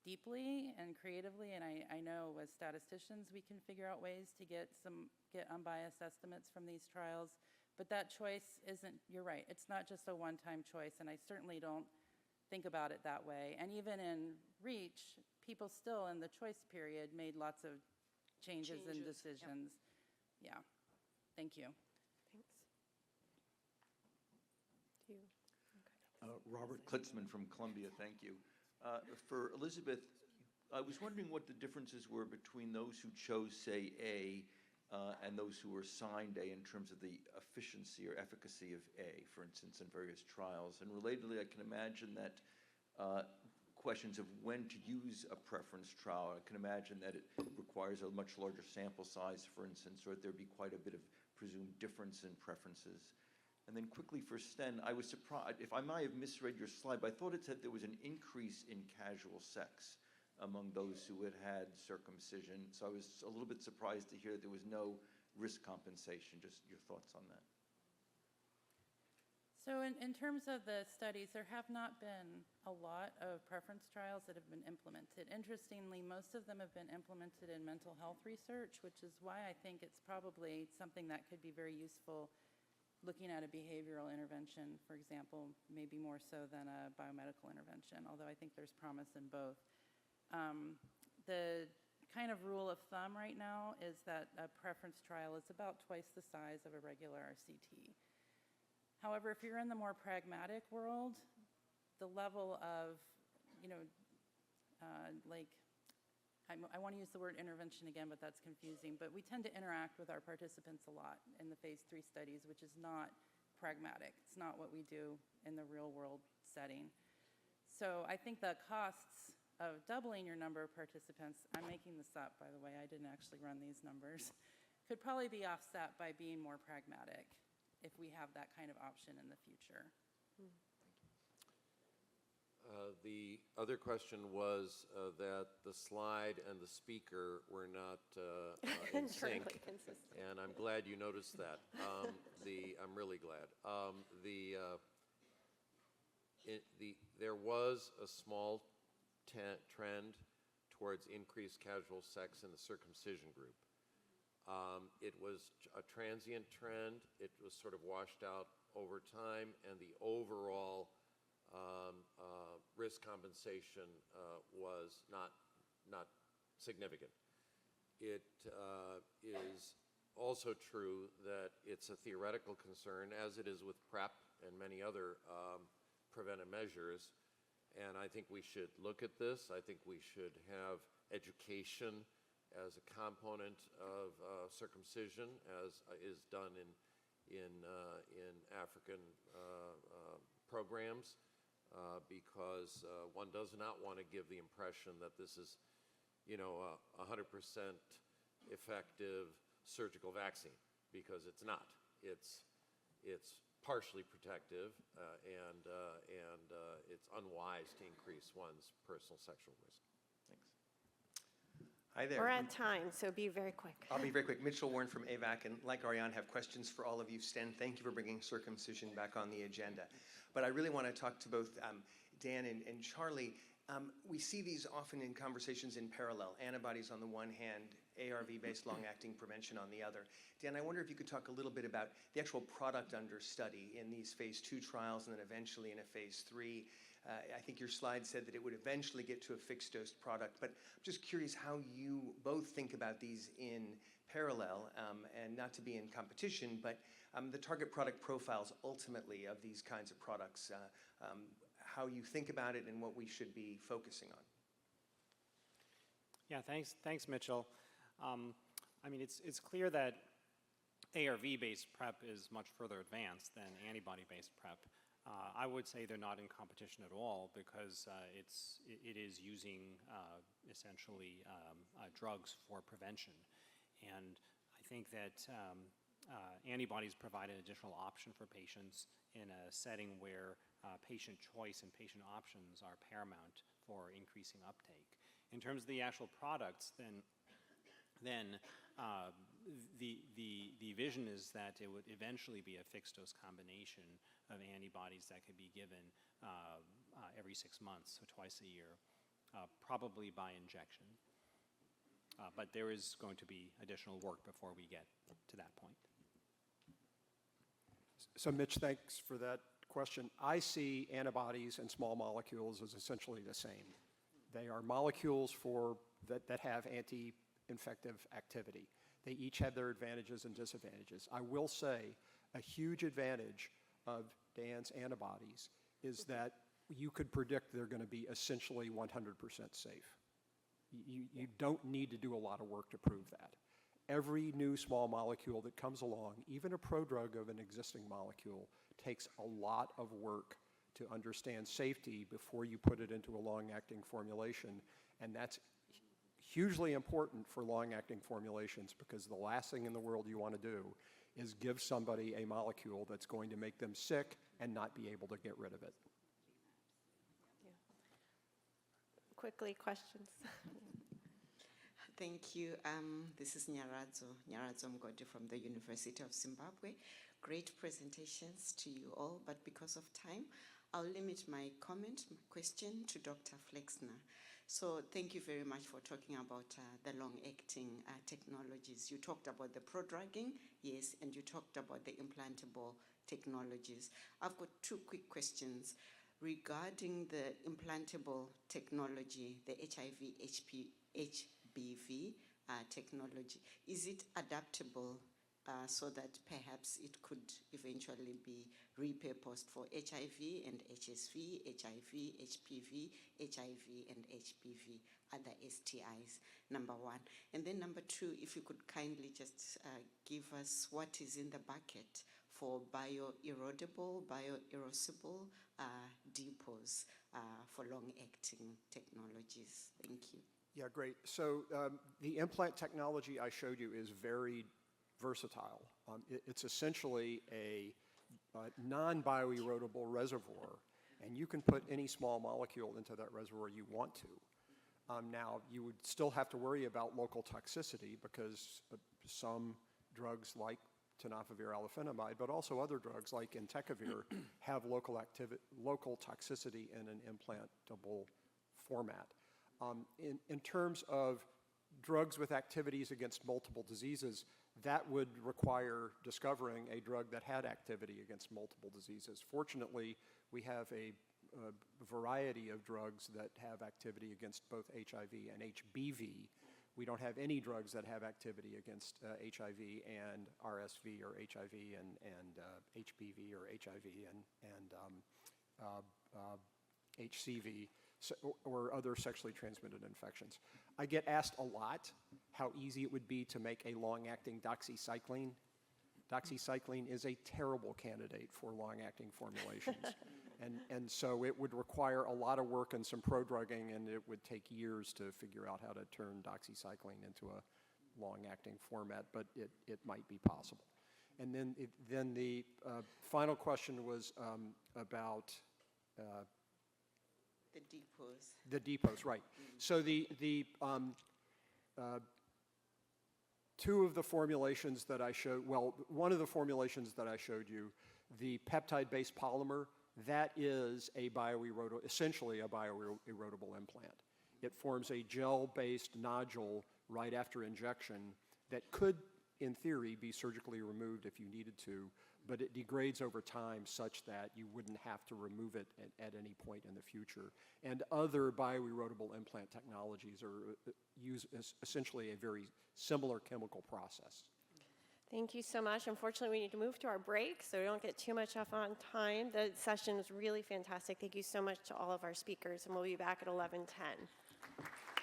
deeply and creatively, and I know as statisticians we can figure out ways to get unbiased estimates from these trials, but that choice isn't, you're right, it's not just a one-time choice, and I certainly don't think about it that way. And even in REACH, people still in the choice period made lots of changes and decisions. Yep. Yeah, thank you. Thanks. Do you? Robert Klitzman from Columbia, thank you. For Elizabeth, I was wondering what the differences were between those who chose, say, A, and those who were assigned A in terms of the efficiency or efficacy of A, for instance, in various trials. And relatedly, I can imagine that questions of when to use a preference trial, I can imagine that it requires a much larger sample size, for instance, or there'd be quite a bit of presumed difference in preferences. And then quickly for Sten, I was surprised, if I might have misread your slide, but I thought it said there was an increase in casual sex among those who had had circumcision. So I was a little bit surprised to hear that there was no risk compensation. Just your thoughts on that. So in terms of the studies, there have not been a lot of preference trials that have been implemented. Interestingly, most of them have been implemented in mental health research, which is why I think it's probably something that could be very useful looking at a behavioral intervention, for example, maybe more so than a biomedical intervention, although I think there's promise in both. The kind of rule of thumb right now is that a preference trial is about twice the size of a regular RCT. However, if you're in the more pragmatic world, the level of, I want to use the word intervention again, but that's confusing, but we tend to interact with our participants a lot in the phase 3 studies, which is not pragmatic. It's not what we do in the real world setting. So I think the costs of doubling your number of participants, I'm making this up, by the way, I didn't actually run these numbers, could probably be offset by being more pragmatic if we have that kind of option in the future. The other question was that the slide and the speaker were not in sync, and I'm glad you noticed that. I'm really glad. There was a small trend towards increased casual sex in the circumcision group. It was a transient trend. It was sort of washed out over time, and the overall risk compensation was not significant. It is also true that it's a theoretical concern, as it is with PrEP and many other preventive measures, and I think we should look at this. I think we should have education as a component of circumcision, as is done in African programs. Because one does not want to give the impression that this is, 100% effective surgical vaccine, because it's not. It's partially protective, and it's unwise to increase one's personal sexual risk. Thanks. Hi there. We're at time, so be very quick. I'll be very quick. Mitchell Warren from AVAC, and like Ariane, have questions for all of you. Sten, thank you for bringing circumcision back on the agenda. But I really want to talk to both Dan and Charlie. We see these often in conversations in parallel, antibodies on the one hand, ARV-based long-acting prevention on the other. Dan, I wonder if you could talk a little bit about the actual product under study in these phase 2 trials and then eventually in a phase 3. I think your slide said that it would eventually get to a fixed-dose product, but I'm just curious how you both think about these in parallel, and not to be in competition, but the target product profiles ultimately of these kinds of products, how you think about it and what we should be focusing on. Yeah, thanks, Mitchell. I mean, it's clear that ARV-based PrEP is much further advanced than antibody-based PrEP. I would say they're not in competition at all because it is using essentially drugs for prevention. And I think that antibodies provide an additional option for patients in a setting where patient choice and patient options are paramount for increasing uptake. In terms of the actual products, then the vision is that it would eventually be a fixed-dose combination of antibodies that could be given every 6 months, so twice a year, probably by injection. But there is going to be additional work before we get to that point. So Mitch, thanks for that question. I see antibodies and small molecules as essentially the same. They are molecules that have anti-infective activity. They each have their advantages and disadvantages. I will say a huge advantage of Dan's antibodies is that you could predict they're going to be essentially 100% safe. You don't need to do a lot of work to prove that. Every new small molecule that comes along, even a prodrug of an existing molecule, takes a lot of work to understand safety before you put it into a long-acting formulation, and that's hugely important for long-acting formulations because the last thing in the world you want to do is give somebody a molecule that's going to make them sick and not be able to get rid of it. Quickly, questions? Thank you. This is Nyaradzo Mgodi from the University of Zimbabwe. Great presentations to you all, but because of time, I'll limit my question to Dr. Flexner. So thank you very much for talking about the long-acting technologies. You talked about the prodrugging, yes, and you talked about the implantable technologies. I've got 2 quick questions. Regarding the implantable technology, the HBV technology, is it adaptable so that perhaps it could eventually be repurposed for HIV and HSV, HIV, HPV, HIV and HPV, other STIs, number 1. And then number 2, if you could kindly just give us what is in the bucket for bioerodible, bioerosible depots for long-acting technologies. Thank you. Yeah, great. So the implant technology I showed you is very versatile. It's essentially a non-bioerodible reservoir, and you can put any small molecule into that reservoir you want to. Now, you would still have to worry about local toxicity because some drugs like tenofovir alafenamide, but also other drugs like entecavir have local toxicity in an implantable format. In terms of drugs with activities against multiple diseases, that would require discovering a drug that had activity against multiple diseases. Fortunately, we have a variety of drugs that have activity against both HIV and HBV. We don't have any drugs that have activity against HIV and RSV or HIV and HPV or HIV and HCV or other sexually transmitted infections. I get asked a lot how easy it would be to make a long-acting doxycycline. Doxycycline is a terrible candidate for long-acting formulations. And so it would require a lot of work and some prodrugging, and it would take years to figure out how to turn doxycycline into a long-acting format, but it might be possible. And then the final question was about the depots. The depots, right. So the 2 of the formulations that I showed, well, one of the formulations that I showed you, the peptide-based polymer that is essentially a bioerodible implant. It forms a gel-based nodule right after injection that could, in theory, be surgically removed if you needed to, but it degrades over time such that you wouldn't have to remove it at any point in the future. And other bioerodible implant technologies use essentially a very similar chemical process. Thank you so much. Unfortunately, we need to move to our break, so we don't get too much off on time. The session was really fantastic. Thank you so much to all of our speakers, and we'll be back at 11:10.